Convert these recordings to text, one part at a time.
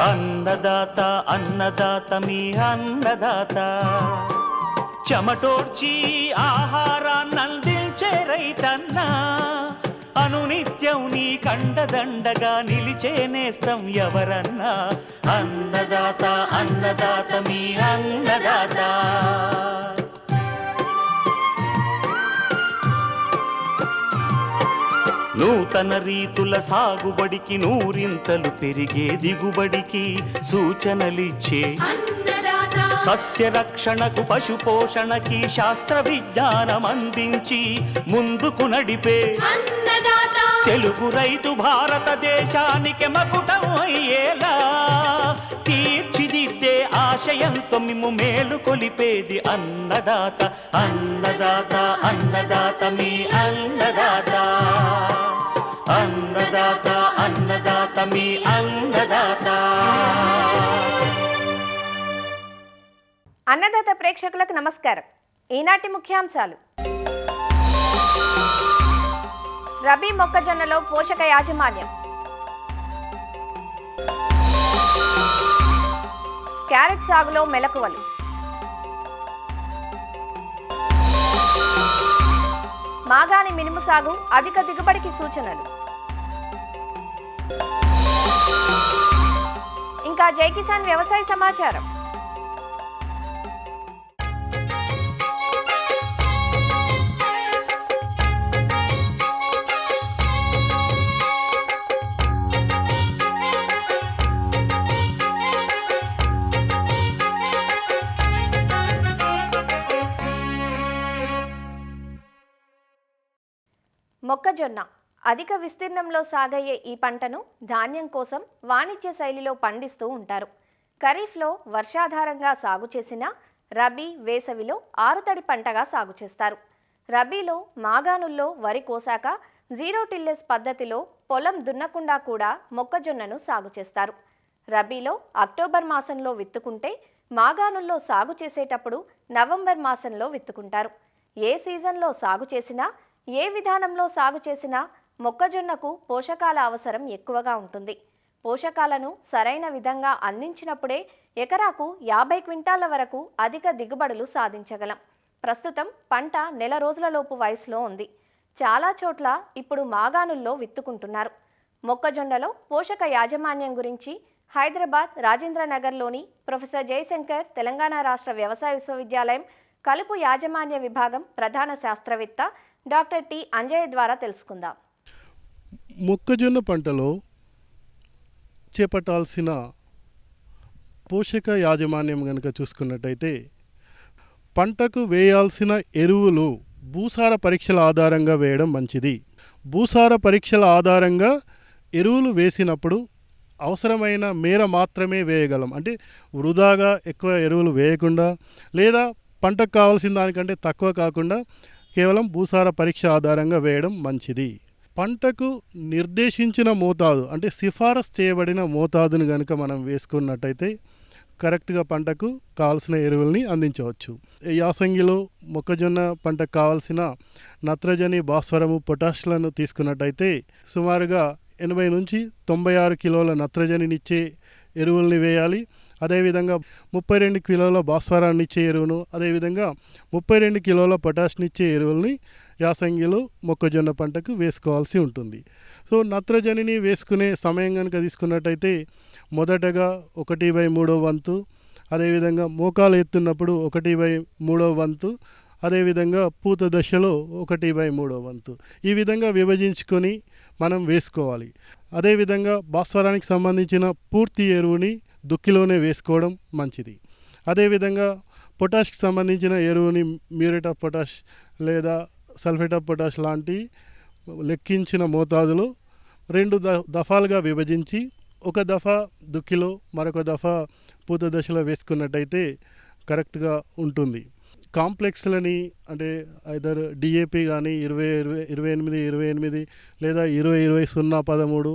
అన్నదాత అన్నదాత మీ అన్నదాత చెమటోడ్చి ఆహారాన్నందించే రైతన్నా అనునిత్యం నీ కండదండగా నిలిచే నేస్తం ఎవరన్నా అన్నదాత అన్నదాత మీ అన్నదాత నూతన రీతుల సాగుబడికి నూరింతలు పెరిగే దిగుబడికి సూచనలిచ్చే సస్య రక్షణకు పశు పోషణకి శాస్త్ర విజ్ఞానం అందించి ముందుకు నడిపే తెలుగు రైతు భారతదేశానికి మకుటం అయ్యేలా తీర్చిదిద్దే ఆశయంతో మిమ్ము మేలు కొలిపేది అన్నదాత అన్నదాత అన్నదాత మీ అన్నదాత అన్నదాత అన్నదాత మీ అన్నదాత. అన్నదాత ప్రేక్షకులకు నమస్కారం. ఈనాటి ముఖ్యాంశాలు: రబీ మొక్కజొన్నలో పోషక యాజమాన్యం, క్యారెట్ సాగులో మెలకువలు, మాగాణి మినుము సాగు అధిక దిగుబడికి సూచనలు, ఇంకా జై కిసాన్ వ్యవసాయ సమాచారం. మొక్కజొన్న అధిక విస్తీర్ణంలో సాగయ్యే ఈ పంటను ధాన్యం కోసం వాణిజ్య శైలిలో పండిస్తూ ఉంటారు. ఖరీఫ్లో వర్షాధారంగా సాగు చేసిన రబీ, వేసవిలో ఆరుతడి పంటగా సాగు చేస్తారు. రబీలో మాగాణుల్లో వరి కోసాక జీరో టిల్లెస్ పద్ధతిలో పొలం దున్నకుండా కూడా మొక్కజొన్నను సాగు చేస్తారు. రబీలో అక్టోబర్ మాసంలో విత్తుకుంటే మాగాణుల్లో సాగు చేసేటప్పుడు నవంబర్ మాసంలో విత్తుకుంటారు. ఏ సీజన్లో సాగు చేసినా ఏ విధానంలో సాగు చేసినా మొక్కజొన్నకు పోషకాల అవసరం ఎక్కువగా ఉంటుంది. పోషకాలను సరైన విధంగా అందించినప్పుడే ఎకరాకు 50 క్వింటాల వరకు అధిక దిగుబడులు సాధించగలం. ప్రస్తుతం పంట నెల రోజులలోపు వయసులో ఉంది. చాలా చోట్ల ఇప్పుడు మాగాణుల్లో విత్తుకుంటున్నారు. మొక్కజొన్నలో పోషక యాజమాన్యం గురించి హైదరాబాద్ రాజేంద్రనగర్లోని ప్రొఫెసర్ జయశంకర్ తెలంగాణ రాష్ట్ర వ్యవసాయ విశ్వవిద్యాలయం కలుపు యాజమాన్య విభాగం ప్రధాన శాస్త్రవేత్త డాక్టర్ టి అంజయ్య ద్వారా తెలుసుకుందాం. మొక్కజొన్న పంటలో చేపట్టాల్సిన పోషక యాజమాన్యం కనుక చూసుకున్నట్టయితే పంటకు వేయాల్సిన ఎరువులు భూసార పరీక్షల ఆధారంగా వేయడం మంచిది. భూసార పరీక్షల ఆధారంగా ఎరువులు వేసినప్పుడు అవసరమైన మేర మాత్రమే వేయగలం. అంటే వృధాగా ఎక్కువ ఎరువులు వేయకుండా లేదా పంటకు కావాల్సిన దానికంటే తక్కువ కాకుండా కేవలం భూసార పరీక్ష ఆధారంగా వేయడం మంచిది. పంటకు నిర్దేశించిన మోతాదు అంటే సిఫారసు చేయబడిన మోతాదును కనుక మనం వేసుకున్నట్టయితే కరెక్ట్గా పంటకు కావాల్సిన ఎరువుల్ని అందించవచ్చు. యాసంగిలో మొక్కజొన్న పంటకు కావాల్సిన నత్రజని, భాస్వరము, పొటాషులను తీసుకున్నట్టయితే సుమారుగా 80 నుంచి 96 కిలోల నత్రజనినిచ్చే ఎరువుల్ని వేయాలి. అదేవిధంగా 32 కిలోల భాస్వరాన్ని ఇచ్చే ఎరువును, అదేవిధంగా 32 కిలోల పొటాష్నిచ్చే ఎరువుల్ని యాసంగిలో మొక్కజొన్న పంటకు వేసుకోవాల్సి ఉంటుంది. సో నత్రజనిని వేసుకునే సమయం కనుక తీసుకున్నట్టయితే మొదటగా 1/3 వంతు, అదేవిధంగా మోకాలు ఎత్తున్నప్పుడు 1/3 వంతు, అదేవిధంగా పూత దశలో 1/3 వంతు, ఈ విధంగా విభజించుకొని మనం వేసుకోవాలి. అదేవిధంగా భాస్వరానికి సంబంధించిన పూర్తి ఎరువుని దుక్కిలోనే వేసుకోవడం మంచిది. అదేవిధంగా పొటాష్కి సంబంధించిన ఎరువుని మ్యూరేట్ ఆఫ్ పొటాష్ లేదా సల్ఫేట్ ఆఫ్ పొటాష్ లాంటి లెక్కించిన మోతాదులో 2 దఫాలుగా విభజించి ఒక దఫా దుక్కిలో మరొక దఫా పూత దశలో వేసుకున్నట్టయితే కరెక్ట్గా ఉంటుంది. కాంప్లెక్స్లని అంటే ఐదర్ డిఏపి కానీ 20-28 లేదా 20-20-0-13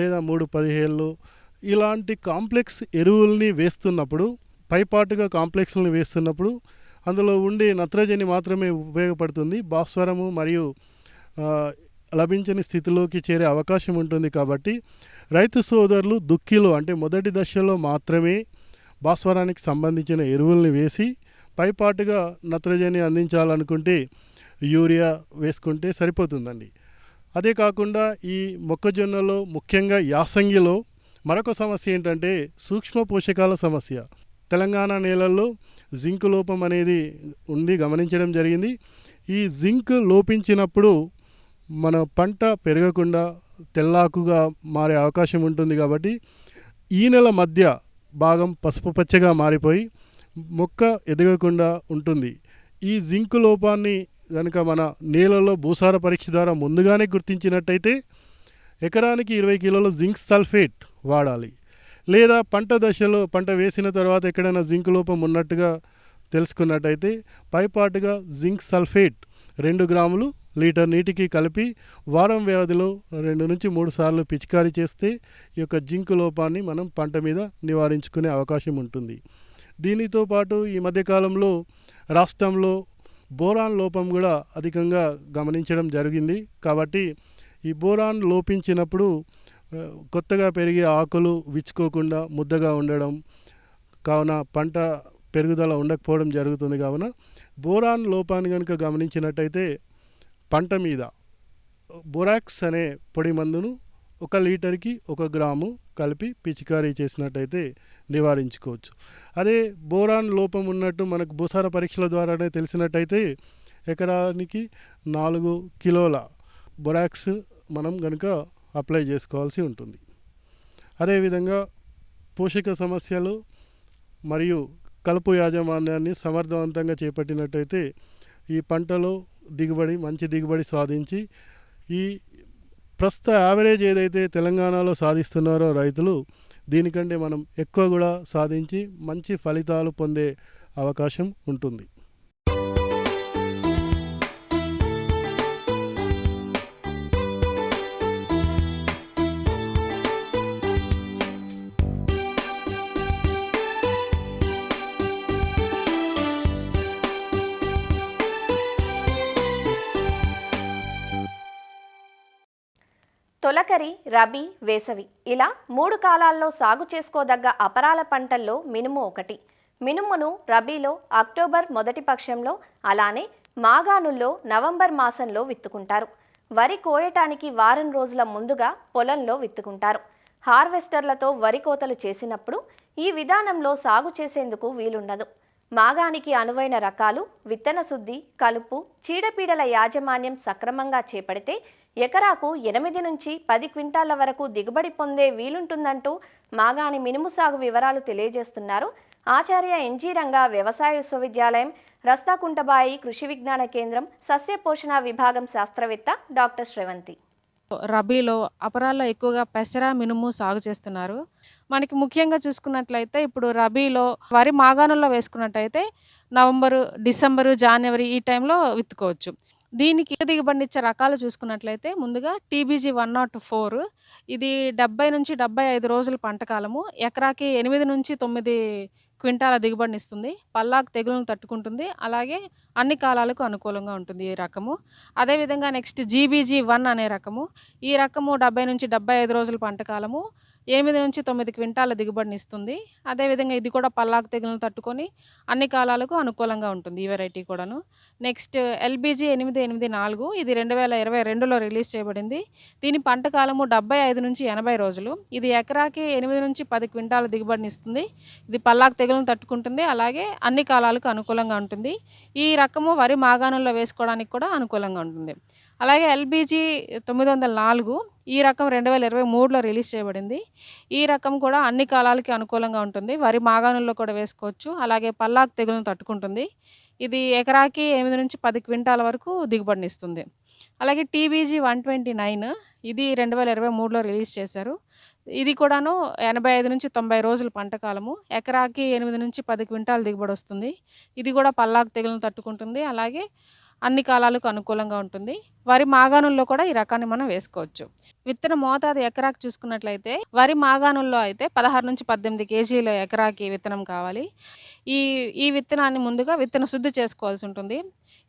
లేదా 3-17 ఇలాంటి కాంప్లెక్స్ ఎరువుల్ని వేస్తున్నప్పుడు పైపాటుగా కాంప్లెక్స్లను వేస్తున్నప్పుడు అందులో ఉండే నత్రజని మాత్రమే ఉపయోగపడుతుంది. భాస్వరము మరియు లభించని స్థితిలోకి చేరే అవకాశం ఉంటుంది. కాబట్టి రైతు సోదరులు దుక్కిలో అంటే మొదటి దశలో మాత్రమే భాస్వరానికి సంబంధించిన ఎరువుల్ని వేసి పైపాటుగా నత్రజని అందించాలనుకుంటే యూరియా వేసుకుంటే సరిపోతుందండి. అదే కాకుండా ఈ మొక్కజొన్నలో ముఖ్యంగా యాసంగిలో మరొక సమస్య ఏంటంటే సూక్ష్మ పోషకాల సమస్య. తెలంగాణ నేలల్లో జింక్ లోపం అనేది ఉంది, గమనించడం జరిగింది. ఈ జింక్ లోపించినప్పుడు మన పంట పెరగకుండా తెల్లాకుగా మారే అవకాశం ఉంటుంది. కాబట్టి ఈ నెల మధ్య భాగం పసుపు పచ్చగా మారిపోయి మొక్క ఎదగకుండా ఉంటుంది. ఈ జింక్ లోపాన్ని కనుక మన నేలలో భూసార పరీక్ష ద్వారా ముందుగానే గుర్తించినట్టయితే ఎకరానికి 20 కిలోల జింక్ సల్ఫేట్ వాడాలి. లేదా పంట దశలో పంట వేసిన తర్వాత ఎక్కడైనా జింక్ లోపం ఉన్నట్టుగా తెలుసుకున్నట్టయితే పైపాటుగా జింక్ సల్ఫేట్ 2 గ్రాములు లీటర్ నీటికి కలిపి వారం వ్యవధిలో 2 నుంచి 3 సార్లు పిచికారీ చేస్తే ఈ యొక్క జింక్ లోపాన్ని మనం పంట మీద నివారించుకునే అవకాశం ఉంటుంది. దీనితో పాటు ఈ మధ్యకాలంలో రాష్ట్రంలో బోరాన్ లోపం కూడా అధికంగా గమనించడం జరిగింది. కాబట్టి ఈ బోరాన్ లోపించినప్పుడు కొత్తగా పెరిగే ఆకులు విచ్చుకోకుండా ముద్దగా ఉండడం కావున పంట పెరుగుదల ఉండకపోవడం జరుగుతుంది. కావున బోరాన్ లోపాన్ని కనుక గమనించినట్టయితే పంట మీద బోరాక్స్ అనే పొడి మందును 1 లీటర్కి 1 గ్రాము కలిపి పిచికారీ చేసినట్టయితే నివారించుకోవచ్చు. అదే బోరాన్ లోపం ఉన్నట్టు మనకు భూసార పరీక్షల ద్వారానే తెలిసినట్టయితే ఎకరానికి 4 కిలోల బొరాక్స్ మనం కనుక అప్లై చేసుకోవాల్సి ఉంటుంది. అదేవిధంగా పోషక సమస్యలు మరియు కలుపు యాజమాన్యాన్ని సమర్థవంతంగా చేపట్టినట్టయితే ఈ పంటలో మంచి దిగుబడి సాధించి ఈ ప్రస్తుత యావరేజ్ ఏదైతే తెలంగాణలో సాధిస్తున్నారో రైతులు దీనికంటే మనం ఎక్కువ కూడా సాధించి మంచి ఫలితాలు పొందే అవకాశం ఉంటుంది. తొలకరి, రబీ, వేసవి ఇలా 3 కాలాల్లో సాగు చేసుకోదగ్గ అపరాల పంటల్లో మినుము ఒకటి. మినుమును రబీలో అక్టోబర్ మొదటి పక్షంలో, అలానే మాగాణుల్లో నవంబర్ మాసంలో విత్తుకుంటారు. వరి కోయటానికి వారం రోజుల ముందుగా పొలంలో విత్తుకుంటారు. హార్వెస్టర్లతో వరి కోతలు చేసినప్పుడు ఈ విధానంలో సాగు చేసేందుకు వీలుండదు. మాగానికి అనువైన రకాలు, విత్తన శుద్ధి, కలుపు, చీడపీడల యాజమాన్యం సక్రమంగా చేపడితే ఎకరాకు 8 నుంచి 10 క్వింటాల వరకు దిగుబడి పొందే వీలుంటుందంటూ మాగాణి మినుము సాగు వివరాలు తెలియజేస్తున్నారు ఆచార్య ఎన్జీ రంగా వ్యవసాయ విశ్వవిద్యాలయం, రస్తాకుంటబాయి కృషి విజ్ఞాన కేంద్రం సస్య పోషణ విభాగం శాస్త్రవేత్త డాక్టర్ శ్రవంతి. రబీలో అపరాల్లో ఎక్కువగా పెసర, మినుము సాగు చేస్తున్నారు. మనకి ముఖ్యంగా చూసుకున్నట్లయితే ఇప్పుడు రబీలో వరి మాగాణుల్లో వేసుకున్నట్టయితే నవంబరు, డిసెంబరు, జనవరి ఈ టైంలో విత్తుకోవచ్చు. దీనికి దిగుబడినిచ్చే రకాలు చూసుకున్నట్లయితే ముందుగా TBG 104 ఇది 70 నుంచి 75 రోజుల పంట కాలము, ఎకరాకి 8 నుంచి 9 క్వింటాల దిగుబడినిస్తుంది. పల్లాకు తెగులను తట్టుకుంటుంది, అలాగే అన్ని కాలాలకు అనుకూలంగా ఉంటుంది ఈ రకము. అదేవిధంగా నెక్స్ట్ GBG 1 అనే రకము, ఈ రకము 70 నుంచి 75 రోజుల పంట కాలము, 8 నుంచి 9 క్వింటాల దిగుబడినిస్తుంది. అదేవిధంగా ఇది కూడా పల్లాకు తెగులను తట్టుకొని అన్ని కాలాలకు అనుకూలంగా ఉంటుంది ఈ వెరైటీ కూడాను. నెక్స్ట్ LBG 884 ఇది 2022లో రిలీజ్ చేయబడింది. దీని పంట కాలము 75 నుంచి 80 రోజులు. ఇది ఎకరాకి 8 నుంచి 10 క్వింటాల దిగుబడినిస్తుంది. ఇది పల్లాకు తెగులను తట్టుకుంటుంది, అలాగే అన్ని కాలాలకు అనుకూలంగా ఉంటుంది. ఈ రకము వరి మాగాణుల్లో వేసుకోవడానికి కూడా అనుకూలంగా ఉంటుంది. అలాగే LBG 904 ఈ రకం 2023లో రిలీజ్ చేయబడింది. ఈ రకం కూడా అన్ని కాలాలకి అనుకూలంగా ఉంటుంది. వరి మాగాణుల్లో కూడా వేసుకోవచ్చు, అలాగే పల్లాకు తెగులను తట్టుకుంటుంది. ఇది ఎకరాకి 8 నుంచి 10 క్వింటాల వరకు దిగుబడినిస్తుంది. అలాగే TBG 129 ఇది 2023లో రిలీజ్ చేశారు. ఇది కూడాను 85 నుంచి 90 రోజుల పంట కాలము, ఎకరాకి 8 నుంచి 10 క్వింటాల దిగుబడి వస్తుంది. ఇది కూడా పల్లాకు తెగులను తట్టుకుంటుంది, అలాగే అన్ని కాలాలకు అనుకూలంగా ఉంటుంది. వరి మాగాణుల్లో కూడా ఈ రకాన్ని మనం వేసుకోవచ్చు. విత్తన మోతాదు ఎకరాకి చూసుకున్నట్లయితే వరి మాగాణుల్లో అయితే 16 నుంచి 18 కేజీల ఎకరాకి విత్తనం కావాలి. ఈ ఈ విత్తనాన్ని ముందుగా విత్తన శుద్ధి చేసుకోవాల్సి ఉంటుంది.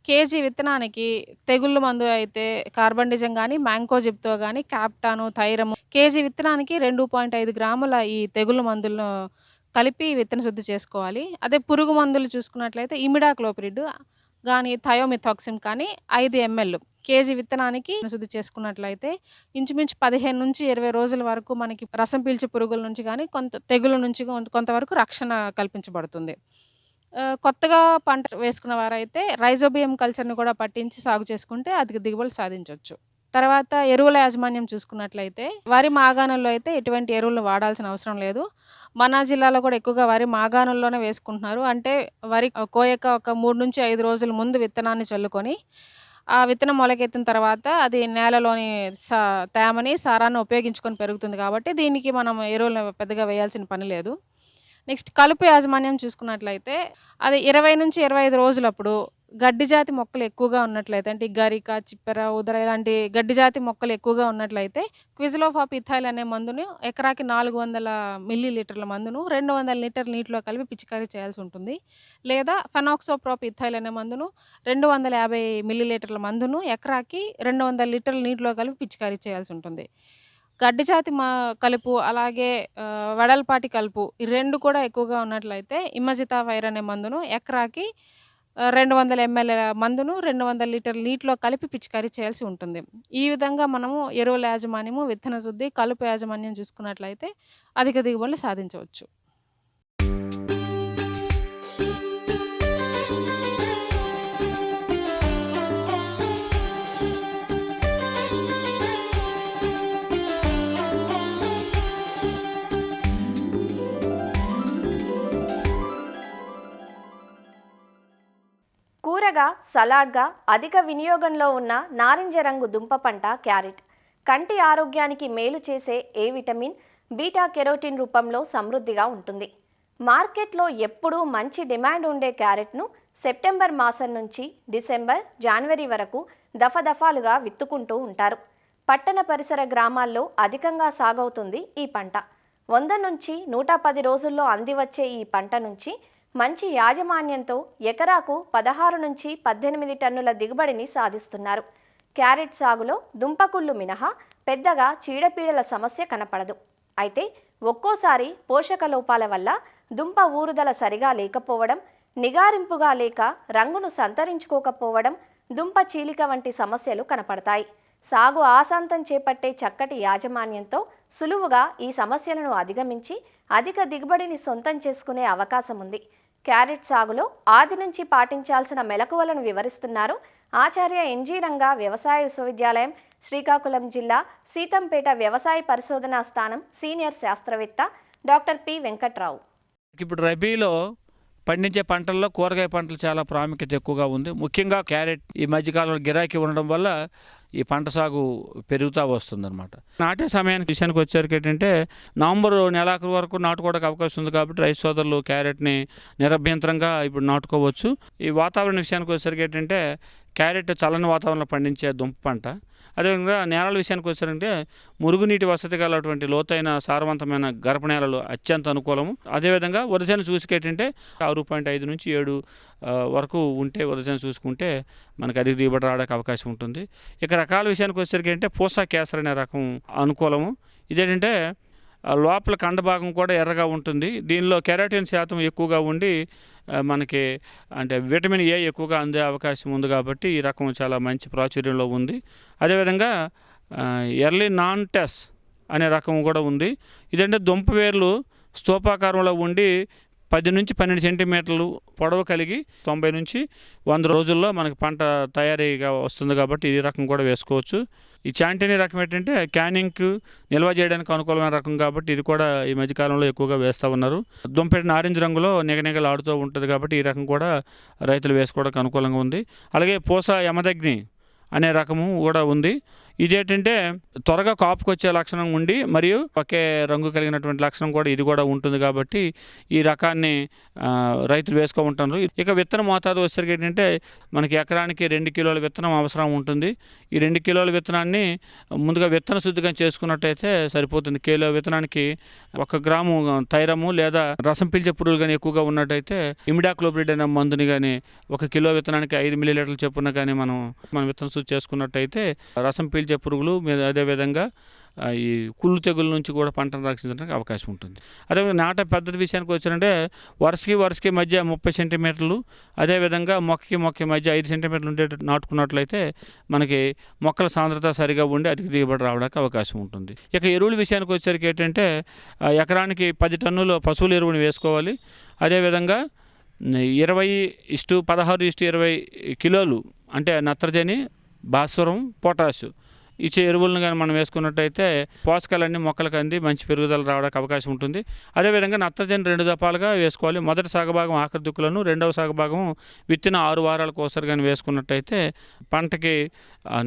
కేజీ విత్తనానికి తెగుళ్ళు మందు అయితే కార్బండిజం గానీ, మ్యాంకోజిబ్‌తో గానీ, క్యాప్టాను, థైరము కేజీ విత్తనానికి 2.5 గ్రాముల ఈ తెగుళ్ళ మందులను కలిపి విత్తన శుద్ధి చేసుకోవాలి. అదే పురుగు మందులు చూసుకున్నట్లయితే ఇమిడాక్లోప్రిడ్ గానీ, థయోమిథాక్సిమ్ కానీ 5 ఎంఎల్ కేజీ విత్తనానికి శుద్ధి చేసుకున్నట్లయితే ఇంచుమించు 15-20 రోజుల వరకు మనకి రసం పీల్చే పురుగుల నుంచి గానీ, తెగుళ్ళ నుంచి కొంతవరకు రక్షణ కల్పించబడుతుంది. కొత్తగా పంట వేసుకున్న వారైతే రైజోబియం కల్చర్‌ని కూడా పట్టించి సాగు చేసుకుంటే అధిక దిగుబడులు సాధించొచ్చు. తర్వాత ఎరువుల యాజమాన్యం చూసుకున్నట్లయితే వరి మాగాణంలో అయితే ఎటువంటి ఎరువులను వాడాల్సిన అవసరం లేదు. మన జిల్లాలో కూడా ఎక్కువగా వరి మాగాణంలోనే వేసుకుంటున్నారు. అంటే వరి కోయక ఒక 3-5 రోజుల ముందు విత్తనాన్ని చల్లుకొని, ఆ విత్తనం మొలకెత్తిన తర్వాత అది నేలలోని తేమని, సారాన్ని ఉపయోగించుకొని పెరుగుతుంది కాబట్టి దీనికి మనం ఎరువులను పెద్దగా వేయాల్సిన పని లేదు. నెక్స్ట్ కలుపు యాజమాన్యం చూసుకున్నట్లయితే అది 20-25 రోజులప్పుడు గడ్డి జాతి మొక్కలు ఎక్కువగా ఉన్నట్లయితే అంటే గరిక, చిప్పెర, ఉదర ఇలాంటి గడ్డి జాతి మొక్కలు ఎక్కువగా ఉన్నట్లయితే క్విజలోఫాప్ ఇథైల్ అనే మందును ఎకరాకి 400 మిల్లీలీటర్ల మందును 200 లీటర్ల నీటిలో కలిపి పిచికారీ చేయాల్సి ఉంటుంది. లేదా ఫెనాక్సోప్రోప్ ఇథైల్ అనే మందును 250 మిల్లీలీటర్ల మందును ఎకరాకి 200 లీటర్ల నీటిలో కలిపి పిచికారీ చేయాల్సి ఉంటుంది. గడ్డి జాతి కలుపు అలాగే వెడల్పాటి కలుపు ఈ 2 కూడా ఎక్కువగా ఉన్నట్లయితే ఇమజితాఫైర్ అనే మందును ఎకరాకి 200 ఎంఎల్ మందును 200 లీటర్ల నీటిలో కలిపి పిచికారీ చేయాల్సి ఉంటుంది. ఈ విధంగా మనము ఎరువుల యాజమాన్యము, విత్తన శుద్ధి, కలుపు యాజమాన్యం చూసుకున్నట్లయితే అధిక దిగుబడులు సాధించవచ్చు. కూరగా, సలాడ్గా అధిక వినియోగంలో ఉన్న నారింజ రంగు దుంప పంట క్యారెట్ కంటి ఆరోగ్యానికి మేలు చేసే ఏ విటమిన్, బీటా కెరోటిన్ రూపంలో సమృద్ధిగా ఉంటుంది. మార్కెట్లో ఎప్పుడూ మంచి డిమాండ్ ఉండే క్యారెట్ను సెప్టెంబర్ మాసం నుంచి డిసెంబర్, జనవరి వరకు దఫాలుగా విత్తుకుంటూ ఉంటారు. పట్టణ పరిసర గ్రామాల్లో అధికంగా సాగవుతుంది ఈ పంట. 100 నుంచి 110 రోజుల్లో అందివచ్చే ఈ పంట నుంచి మంచి యాజమాన్యంతో ఎకరాకు 16 నుంచి 18 టన్నుల దిగుబడిని సాధిస్తున్నారు. క్యారెట్ సాగులో దుంపకుళ్ళు మినహా పెద్దగా చీడపీడల సమస్య కనపడదు. అయితే ఒక్కోసారి పోషక లోపాల వల్ల దుంప ఊరుదల సరిగా లేకపోవడం, నిగారింపుగా లేక రంగును సంతరించుకోకపోవడం, దుంప చీలిక వంటి సమస్యలు కనపడతాయి. సాగు ఆశాంతం చేపట్టే చక్కటి యాజమాన్యంతో సులువుగా ఈ సమస్యలను అధిగమించి అధిక దిగుబడిని సొంతం చేసుకునే అవకాశం ఉంది. క్యారెట్ సాగులో ఆది నుంచి పాటించాల్సిన మెలకువలను వివరిస్తున్నారు ఆచార్య ఎన్జీ రంగా వ్యవసాయ విశ్వవిద్యాలయం, శ్రీకాకుళం జిల్లా సీతంపేట వ్యవసాయ పరిశోధనా స్థానం సీనియర్ శాస్త్రవేత్త డాక్టర్ పి వెంకట్రావు. ఇప్పుడు రబీలో పండించే పంటల్లో కూరగాయ పంటలు చాలా ప్రాముఖ్యత ఎక్కువగా ఉంది. ముఖ్యంగా క్యారెట్ ఈ మధ్యకాలంలో గిరాకీ ఉండడం వల్ల ఈ పంట సాగు పెరుగుతూ వస్తుందన్నమాట. నాటే సమయానికి విషయానికి వచ్చేసరికి ఏంటంటే నవంబర్ నెలాఖరు వరకు నాటుకోవడానికి అవకాశం ఉంది కాబట్టి రైతు సోదరులు క్యారెట్ని నిరభ్యంతరంగా ఇప్పుడు నాటుకోవచ్చు. ఈ వాతావరణ విషయానికి వచ్చేసరికి ఏంటంటే క్యారెట్ చల్లని వాతావరణంలో పండించే దుంప పంట. అదేవిధంగా నేలల విషయానికి వచ్చారంటే మురుగునీటి వసతి గలటువంటి లోతైన సారవంతమైన గరప నేలలు అత్యంత అనుకూలము. అదేవిధంగా వరిజన చూసుకేటంటే 6.5 నుంచి 7 వరకు ఉంటే వరిజన చూసుకుంటే మనకు అధిక దిగుబడి రావడానికి అవకాశం ఉంటుంది. ఇక రకాల విషయానికి వచ్చేసరికి అంటే పూసా కేసర్ అనే రకం అనుకూలము. ఇదేంటంటే లోపల కండ భాగం కూడా ఎర్రగా ఉంటుంది. దీనిలో కెరాటిన్ శాతం ఎక్కువగా ఉండి మనకి అంటే విటమిన్ ఏ ఎక్కువగా అందే అవకాశం ఉంది కాబట్టి ఈ రకం చాలా మంచి ప్రాచుర్యంలో ఉంది. అదేవిధంగా ఎర్లీ నాన్ టెస్ అనే రకం కూడా ఉంది. ఇదంటే దుంప వేర్లు స్తూపాకారంలో ఉండి 10 నుంచి 12 సెంటీమీటర్లు పొడవు కలిగి 90 నుంచి 100 రోజుల్లో మనకి పంట తయారీగా వస్తుంది కాబట్టి ఈ రకం కూడా వేసుకోవచ్చు. ఈ చాంటినీ రకం ఏంటంటే క్యానింగ్కి నిల్వ చేయడానికి అనుకూలమైన రకం కాబట్టి ఇది కూడా ఈ మధ్యకాలంలో ఎక్కువగా వేస్తూ ఉన్నారు. దుంప ఆరెంజ్ రంగులో నిగనిగలు ఆడుతూ ఉంటుంది కాబట్టి ఈ రకం కూడా రైతులు వేసుకోవడానికి అనుకూలంగా ఉంది. అలాగే పూస యమదగ్ని అనే రకము కూడా ఉంది. ఇదేంటంటే త్వరగా కాపుకి వచ్చే లక్షణం ఉండి మరియు ఒకే రంగు కలిగినటువంటి లక్షణం కూడా ఇది కూడా ఉంటుంది కాబట్టి ఈ రకాన్ని రైతులు వేసుకోమంటారు. ఇక విత్తన మోతాదు వచ్చేసరికి ఏంటంటే మనకి ఎకరానికి 2 కిలోల విత్తనం అవసరం ఉంటుంది. ఈ 2 కిలోల విత్తనాన్ని ముందుగా విత్తన శుద్ధిగా చేసుకున్నట్టయితే సరిపోతుంది. కిలో విత్తనానికి 1 గ్రాము థైరము లేదా రసం పీల్చే పురుగులు కానీ ఎక్కువగా ఉన్నట్టయితే ఇమిడాక్లోప్రిడ్ అనే మందుని కానీ 1 కిలో విత్తనానికి 5 మిల్లీలీటర్ల చొప్పున కానీ మనం విత్తన శుద్ధి చేసుకున్నట్టయితే రసం పీల్చే పురుగులు అదేవిధంగా ఈ కుళ్ళు తెగుల నుంచి కూడా పంటను రక్షించడానికి అవకాశం ఉంటుంది. అదేవిధంగా నాట పద్ధతి విషయానికి వచ్చారంటే వరుసకి మధ్య 30 సెంటీమీటర్లు, అదేవిధంగా మొక్కకి మధ్య 5 సెంటీమీటర్లు ఉండేటట్టు నాటుకున్నట్లయితే మనకి మొక్కల సాంద్రత సరిగా ఉండి అధిక దిగుబడి రావడానికి అవకాశం ఉంటుంది. ఇక ఎరువుల విషయానికి వచ్చేసరికి ఏంటంటే ఎకరానికి 10 టన్నుల పశువుల ఎరువుని వేసుకోవాలి. అదేవిధంగా 20:16:20 కిలోలు అంటే నత్రజని, భాస్వరం, పొటాషు ఇచ్చే ఎరువులను కానీ మనం వేసుకున్నట్టయితే పోషకాలన్నీ మొక్కలకు అంది మంచి పెరుగుదల రావడానికి అవకాశం ఉంటుంది. అదేవిధంగా నత్రజని 2 దఫాలుగా వేసుకోవాలి. మొదటి సాగభాగం ఆఖరి దుక్కులను, రెండవ సాగభాగం విత్తిన 6 వారాలకు ఒకసారి కానీ వేసుకున్నట్టయితే పంటకి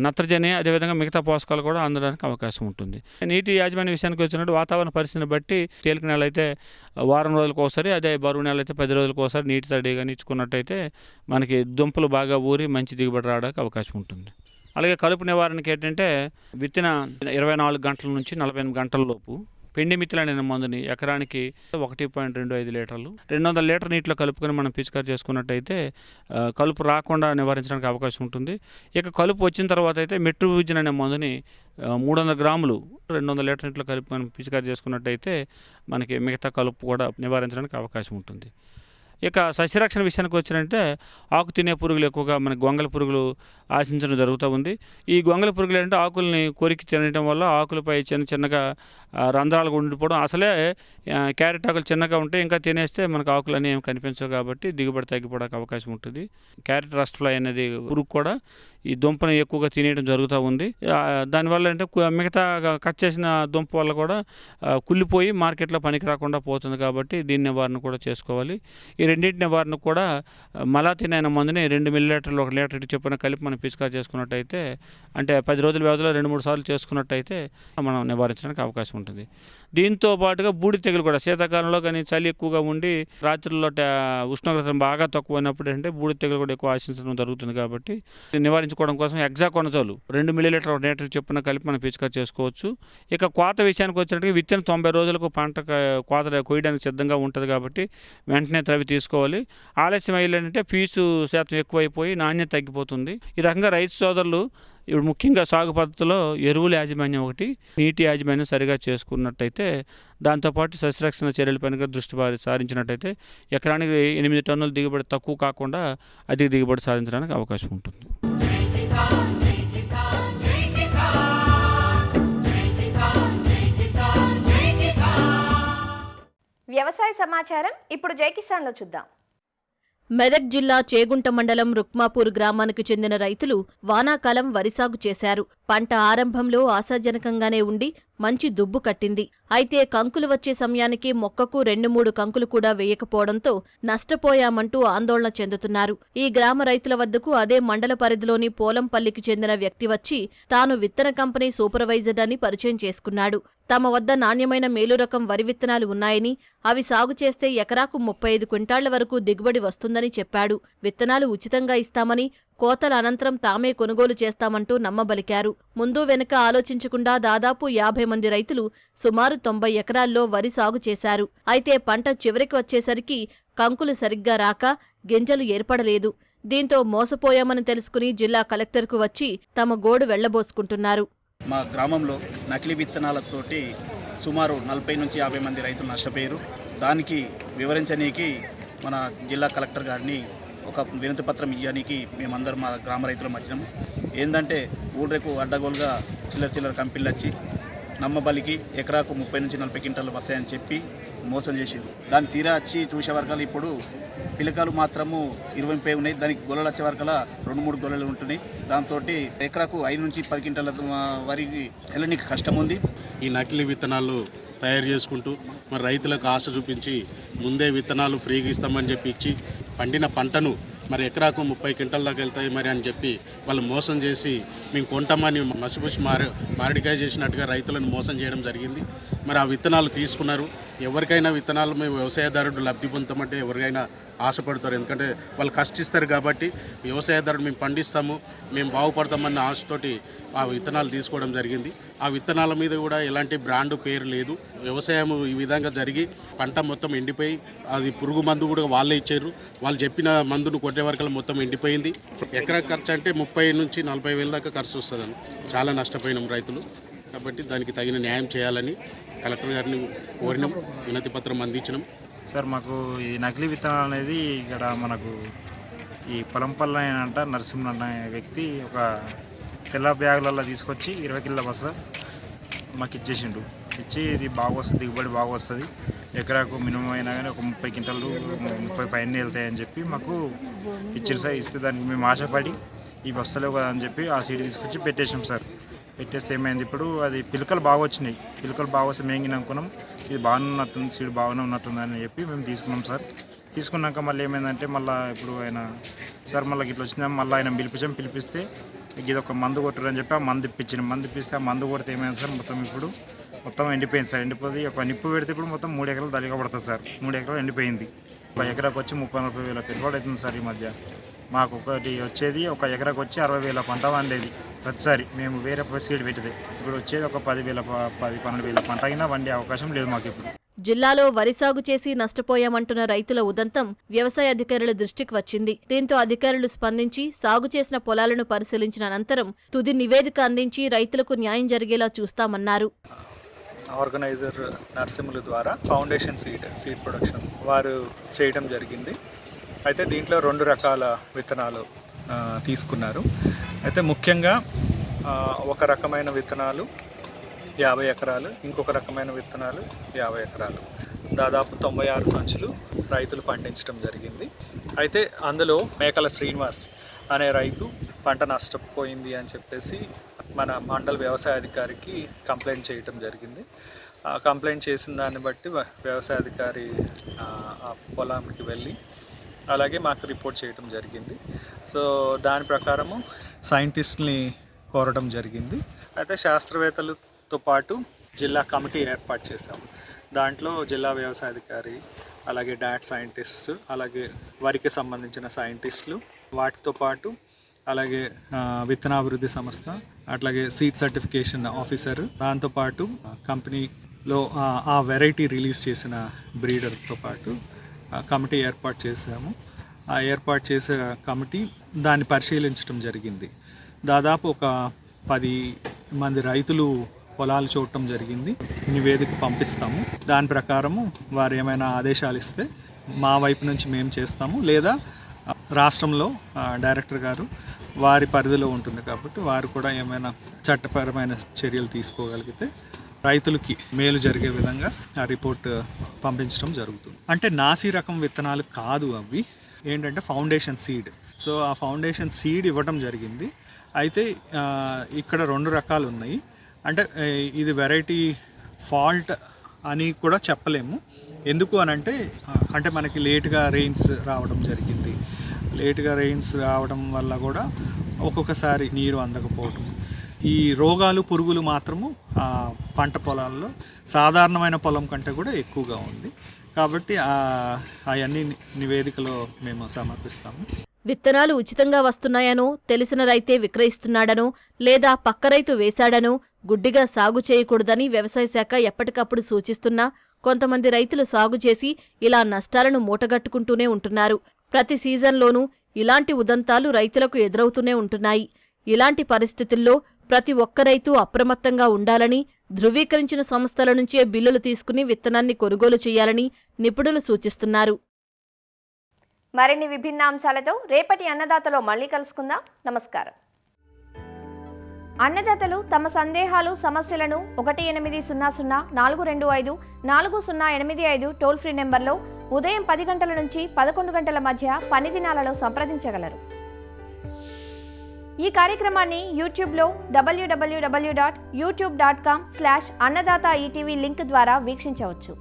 నత్రజని అదేవిధంగా మిగతా పోషకాలు కూడా అందడానికి అవకాశం ఉంటుంది. నీటి యాజమాన్య విషయానికి వచ్చినట్టు వాతావరణ పరిస్థితిని బట్టి తేలిక నెల అయితే వారం రోజులకు ఒకసారి, అదే బరువు నెల అయితే 10 రోజులకు ఒకసారి నీటి తడి కానీ ఇచ్చుకున్నట్టయితే మనకి దుంపలు బాగా ఊరి మంచి దిగుబడి రావడానికి అవకాశం ఉంటుంది. అలాగే కలుపు నివారణకి ఏంటంటే విత్తిన 24 గంటల నుంచి 48 గంటల లోపు పెండిమిత్తులు అనే మందుని ఎకరానికి 1.25 లీటర్లు 200 లీటర్ నీటిలో కలుపుకొని మనం పిచికారి చేసుకున్నట్టయితే కలుపు రాకుండా నివారించడానికి అవకాశం ఉంటుంది. ఇక కలుపు వచ్చిన తర్వాత అయితే మెట్రోవిజిన్ అనే మందుని 300 గ్రాములు 200 లీటర్ నీటిలో కలుపుకొని పిచికారి చేసుకున్నట్టయితే మనకి మిగతా కలుపు కూడా నివారించడానికి అవకాశం ఉంటుంది. ఇక సస్యరక్షణ విషయానికి వచ్చినంటే ఆకు తినే పురుగులు ఎక్కువగా మనకి గొంగళి పురుగులు ఆశించడం జరుగుతూ ఉంది. ఈ గొంగళి పురుగులు అంటే ఆకుల్ని కొరికి తినడం వల్ల ఆకులపై చిన్నగా రంధ్రాలు ఉండిపోవడం, అసలే క్యారెట్ ఆకులు చిన్నగా ఉంటే ఇంకా తినేస్తే మనకు ఆకులు అనేవి కనిపించవు కాబట్టి దిగుబడి తగ్గిపోవడానికి అవకాశం ఉంటుంది. క్యారెట్ రస్ట్ ఫ్లై అనేది పురుగు కూడా ఈ దుంపను ఎక్కువగా తినేయడం జరుగుతూ ఉంది. దానివల్ల అంటే మిగతా కట్ చేసిన దుంప వల్ల కూడా కుళ్ళిపోయి మార్కెట్లో పనికి రాకుండా పోతుంది కాబట్టి దీని నివారణ కూడా చేసుకోవాలి. ఈ రెండింటి నివారణ కూడా మలాథిన్ అయిన మందుని 2 మిల్లీలీటర్లు 1 లీటర్ చొప్పున కలిపి మనం పిచికారి చేసుకున్నట్టయితే అంటే 10 రోజుల వ్యవధిలో 2-3 సార్లు చేసుకున్నట్టయితే మనం నివారించడానికి అవకాశం ఉంటుంది. దీంతో పాటుగా బూడి తెగులు కూడా శీతాకాలంలో కానీ చలి ఎక్కువగా ఉండి రాత్రుల్లో ఉష్ణోగ్రత బాగా తక్కువ అయినప్పుడు అంటే బూడి తెగులు కూడా ఎక్కువ ఆశించడం జరుగుతుంది కాబట్టి నివారించుకోవడం కోసం హెక్సాకోనజోల్ 2 మిల్లీలీటర్ 1 లీటర్ చొప్పున కలిపి మనం పిచికారి చేసుకోవచ్చు. ఇక కోత విషయానికి వచ్చినట్టుగా విత్తిన 90 రోజులకు పంట కోత కోయడానికి సిద్ధంగా ఉంటుంది కాబట్టి వెంటనే త్రవి తీసుకోవాలి. ఆలస్యం అయ్యేంటే పీచు శాతం ఎక్కువైపోయి నాణ్యత తగ్గిపోతుంది. ఈ రకంగా రైతు సోదరులు ఇప్పుడు ముఖ్యంగా సాగు పద్ధతిలో ఎరువుల యాజమాన్యం ఒకటి, నీటి యాజమాన్యం సరిగా చేసుకున్నట్టయితే దాంతోపాటు సస్యరక్షణ చర్యలపైన దృష్టి సారించినట్టయితే ఎకరానికి 8 టన్నుల దిగుబడి తక్కువ కాకుండా అధిక దిగుబడి సాధించడానికి అవకాశం ఉంటుంది. వ్యవసాయ సమాచారం ఇప్పుడు జై కిసాన్లో చూద్దాం. మెదక్ జిల్లా చేగుంట మండలం రుక్మాపూర్ గ్రామానికి చెందిన రైతులు వానాకాలం వరి సాగు చేశారు. పంట ఆరంభంలో ఆశాజనకంగానే ఉండి మంచి దుబ్బు కట్టింది. అయితే కంకులు వచ్చే సమయానికి మొక్కకు 2-3 కంకులు కూడా వేయకపోవడంతో నష్టపోయామంటూ ఆందోళన చెందుతున్నారు. ఈ గ్రామ రైతుల వద్దకు అదే మండల పరిధిలోని పోలంపల్లికి చెందిన వ్యక్తి వచ్చి తాను విత్తన కంపెనీ సూపర్వైజర్ అని పరిచయం చేసుకున్నాడు. తమ వద్ద నాణ్యమైన మేలు రకం వరి విత్తనాలు ఉన్నాయని, అవి సాగు చేస్తే ఎకరాకు 35 క్వింటాళ్ల వరకు దిగుబడి వస్తుందని చెప్పాడు. విత్తనాలు ఉచితంగా ఇస్తామని, కోతల అనంతరం తామే కొనుగోలు చేస్తామంటూ నమ్మబలికారు. ముందు వెనుక ఆలోచించకుండా దాదాపు 50 మంది రైతులు సుమారు 90 ఎకరాల్లో వరి సాగు చేశారు. అయితే పంట చివరికి వచ్చేసరికి కంకులు సరిగ్గా రాక గింజలు ఏర్పడలేదు. దీంతో మోసపోయామని తెలుసుకుని జిల్లా కలెక్టర్కు వచ్చి తమ గోడు వెళ్లబోసుకుంటున్నారు. మా గ్రామంలో నకిలీ విత్తనాలతోటి సుమారు 40 నుంచి 50 మంది రైతులు నష్టపోయారు. దానికి వివరించనీకి మన జిల్లా కలెక్టర్ గారిని ఒక వినతి పత్రం ఇవ్వడానికి మేమందరం మా గ్రామ రైతులం వచ్చినాము. ఏంటంటే ఊళ్ళకు అడ్డగోలుగా చిల్లర కంపెనీలు వచ్చి నమ్మబలికి ఎకరాకు 30 నుంచి 40 క్వింటాలు వస్తాయని చెప్పి మోసం చేసారు. దాన్ని తీరా వచ్చి చూసే వరకలు ఇప్పుడు పిలకలు మాత్రము 20 ఉన్నాయి. దానికి గొల్లలు వచ్చే వరకలా 2-3 గొల్లలు ఉంటున్నాయి. దాంతో ఎకరాకు 5 నుంచి 10 క్వింటాల వరికి వెళ్ళడానికి కష్టం ఉంది. ఈ నకిలీ విత్తనాలు తయారు చేసుకుంటూ మరి రైతులకు ఆశ చూపించి ముందే విత్తనాలు ఫ్రీగా ఇస్తామని చెప్పి ఇచ్చి పండిన పంటను మరి ఎకరాకు 30 క్వింటల్ దాకా వెళ్తాయి మరి అని చెప్పి వాళ్ళు మోసం చేసి మేము కొంటామని మసిపూసి మారడికాయ చేసినట్టుగా రైతులను మోసం చేయడం జరిగింది. మరి ఆ విత్తనాలు తీసుకున్నారు. ఎవరికైనా విత్తనాలు మేము వ్యవసాయదారుడు లబ్ధి పొందుతామంటే ఎవరికైనా ఆశపడతారు. ఎందుకంటే వాళ్ళు కష్టిస్తారు కాబట్టి వ్యవసాయదారుడు మేము పండిస్తాము, మేము బాగుపడతామన్న ఆశతోటి ఆ విత్తనాలు తీసుకోవడం జరిగింది. ఆ విత్తనాల మీద కూడా ఎలాంటి బ్రాండ్ పేరు లేదు. వ్యవసాయం ఈ విధంగా జరిగి పంట మొత్తం ఎండిపోయి అది పురుగు మందు కూడా వాళ్ళే ఇచ్చారు. వాళ్ళు చెప్పిన మందును కొట్టే వరకు మొత్తం ఎండిపోయింది. ఎకరా ఖర్చు అంటే 30 నుంచి 40 వేల దాకా ఖర్చు వస్తుందని చాలా నష్టపోయినాం రైతులు. కాబట్టి దానికి తగిన న్యాయం చేయాలని కలెక్టర్ గారిని కోరినాం, వినతి పత్రం అందించినాం. సార్ మాకు ఈ నకిలీ విత్తనాలు అనేది ఇక్కడ మనకు ఈ పొలంపల్ల అంట నరసింహ అనే వ్యక్తి ఒక తెల్ల బ్యాగులలో తీసుకొచ్చి 20 కిలోల బస్తా మాకు ఇచ్చేసిండు. ఇచ్చి ఇది బాగా వస్తుంది, దిగుబడి బాగా వస్తుంది, ఎకరాకు మినిమం అయినా కానీ ఒక 30 క్వింటాలు 30 పైన వెళ్తాయని చెప్పి మాకు ఇచ్చారు సార్. ఇస్తే దానికి మేము ఆశపడి ఈ వస్తలేవు కదా అని చెప్పి ఆ సీడ్ తీసుకొచ్చి పెట్టేసాం సార్. పెట్టేస్తే ఏమైంది, ఇప్పుడు అది పిలకలు బాగా వచ్చినాయి. పిలకలు బాగా వస్తే మేంగిన అనుకున్నాం, ఇది బాగానే ఉన్నట్టుంది, సీడ్ బాగానే ఉన్నట్టుంది అని చెప్పి మేము తీసుకున్నాం సార్. తీసుకున్నాక మళ్ళీ ఏమైందంటే మళ్ళీ ఇప్పుడు ఆయన సార్ మళ్ళీ ఇట్లా వచ్చిందా మళ్ళీ ఆయన పిలిపిస్తే ఇది ఒక మందు కొట్టరని చెప్పి ఆ మందు ఇప్పిస్తే ఆ మందు కొడితే ఏమైంది సార్ మొత్తం ఎండిపోయింది సార్. ఎండిపోయి ఒక నిప్పు పెడితే ఇప్పుడు మొత్తం 3 ఎకరాలు దళిగా పడుతుంది సార్. 3 ఎకరాలు ఎండిపోయింది. ఒక ఎకరాకు వచ్చి 30-40 వేల పెట్టుబడి అవుతుంది సార్. ఈ మధ్య మాకు ఒకటి వచ్చేది ఒక ఎకరాకు వచ్చి 60,000 పంట వండేది ప్రతిసారి మేము వేరే సీడ్ పెట్టితే. ఇప్పుడు వచ్చేది ఒక 10,000-12,000 పంట అయినా వండే అవకాశం లేదు మాకు ఇప్పుడు. జిల్లాలో వరి సాగు చేసి నష్టపోయామంటున్న రైతుల ఉదంతం వ్యవసాయ అధికారుల దృష్టికి వచ్చింది. దీంతో అధికారులు స్పందించి సాగు చేసిన పొలాలను పరిశీలించిన అనంతరం తుది నివేదిక అందించి రైతులకు న్యాయం జరిగేలా చూస్తామన్నారు. ఆర్గనైజర్ నర్సింహుల ద్వారా ఫౌండేషన్ సీడ్ ప్రొడక్షన్ వారు చేయడం జరిగింది. అయితే దీంట్లో 2 రకాల విత్తనాలు తీసుకున్నారు. అయితే ముఖ్యంగా ఒక రకమైన విత్తనాలు 50 ఎకరాలు, ఇంకొక రకమైన విత్తనాలు 50 ఎకరాలు, దాదాపు 96 సంచులు రైతులు పండించడం జరిగింది. అయితే అందులో మేకల శ్రీనివాస్ అనే రైతు పంట నష్టపోయింది అని చెప్పేసి మన మండల వ్యవసాయ అధికారికి కంప్లైంట్ చేయటం జరిగింది. కంప్లైంట్ చేసిన దాన్ని బట్టి వ్యవసాయ అధికారి ఆ పొలానికి వెళ్ళి అలాగే మాకు రిపోర్ట్ చేయటం జరిగింది. సో దాని ప్రకారము సైంటిస్ట్ని కోరడం జరిగింది. అయితే శాస్త్రవేత్తలతో పాటు జిల్లా కమిటీ ఏర్పాటు చేశాము. దాంట్లో జిల్లా వ్యవసాయ అధికారి, అలాగే డాట్ సైంటిస్ట్, అలాగే వరికి సంబంధించిన సైంటిస్టులు, వాటితో పాటు అలాగే విత్తనాభివృద్ధి సంస్థ, అట్లాగే సీడ్ సర్టిఫికేషన్ ఆఫీసర్, దాంతోపాటు కంపెనీలో ఆ వెరైటీ రిలీజ్ చేసిన బ్రీడర్తో పాటు కమిటీ ఏర్పాటు చేశాము. ఆ ఏర్పాటు చేసే కమిటీ దాన్ని పరిశీలించడం జరిగింది. దాదాపు ఒక 10 మంది రైతులు పొలాలు చూడటం జరిగింది. నివేదిక పంపిస్తాము. దాని ప్రకారము వారు ఏమైనా ఆదేశాలు ఇస్తే మా వైపు నుంచి మేము చేస్తాము, లేదా రాష్ట్రంలో డైరెక్టర్ గారు వారి పరిధిలో ఉంటుంది కాబట్టి వారు కూడా ఏమైనా చట్టపరమైన చర్యలు తీసుకోగలిగితే రైతులకి మేలు జరిగే విధంగా ఆ రిపోర్ట్ పంపించడం జరుగుతుంది. అంటే నాసి రకం విత్తనాలు కాదు, అవి ఏంటంటే ఫౌండేషన్ సీడ్. సో ఆ ఫౌండేషన్ సీడ్ ఇవ్వడం జరిగింది. అయితే ఇక్కడ 2 రకాలు ఉన్నాయి. అంటే ఇది వెరైటీ ఫాల్ట్ అని కూడా చెప్పలేము. ఎందుకు అనంటే అంటే మనకి లేట్గా రెయిన్స్ రావడం జరిగింది. లేట్గా రెయిన్స్ రావడం వల్ల కూడా ఒక్కొక్కసారి నీరు అందకపోవటం, ఈ రోగాలు పురుగులు మాత్రము పంట పొలాల్లో సాధారణమైన పొలం కంటే కూడా ఎక్కువగా ఉంది. కాబట్టి అవన్నీ నివేదికలో మేము సమర్పిస్తాము. విత్తనాలు ఉచితంగా వస్తున్నాయనో, తెలిసిన రైతే విక్రయిస్తున్నాడనో, లేదా పక్క రైతు వేశాడనో గుడ్డిగా సాగు చేయకూడదని వ్యవసాయ శాఖ ఎప్పటికప్పుడు సూచిస్తున్నా కొంతమంది రైతులు సాగు చేసి ఇలా నష్టాలను మూటగట్టుకుంటూనే ఉంటున్నారు. ప్రతి సీజన్లోనూ ఇలాంటి ఉదంతాలు రైతులకు ఎదురవుతూనే ఉంటున్నాయి. ఇలాంటి పరిస్థితుల్లో ప్రతి ఒక్క రైతు అప్రమత్తంగా ఉండాలని, ధృవీకరించిన సంస్థల నుంచే బిల్లులు తీసుకుని విత్తనాన్ని కొనుగోలు చేయాలని నిపుణులు సూచిస్తున్నారు. మరిన్ని విభిన్న అంశాలతో రేపటి అన్నదాతలో మళ్ళీ కలుసుకుందాం. నమస్కారం. అన్నదాతలు తమ సందేహాలు, సమస్యలను 1800-425-4085 టోల్ ఫ్రీ నెంబర్లో ఉదయం 10 గంటల నుంచి 11 గంటల మధ్య పని దినాలలో సంప్రదించగలరు. ఈ కార్యక్రమాన్ని యూట్యూబ్లో www.youtube.com/annadaata ETV లింక్ ద్వారా వీక్షించవచ్చు.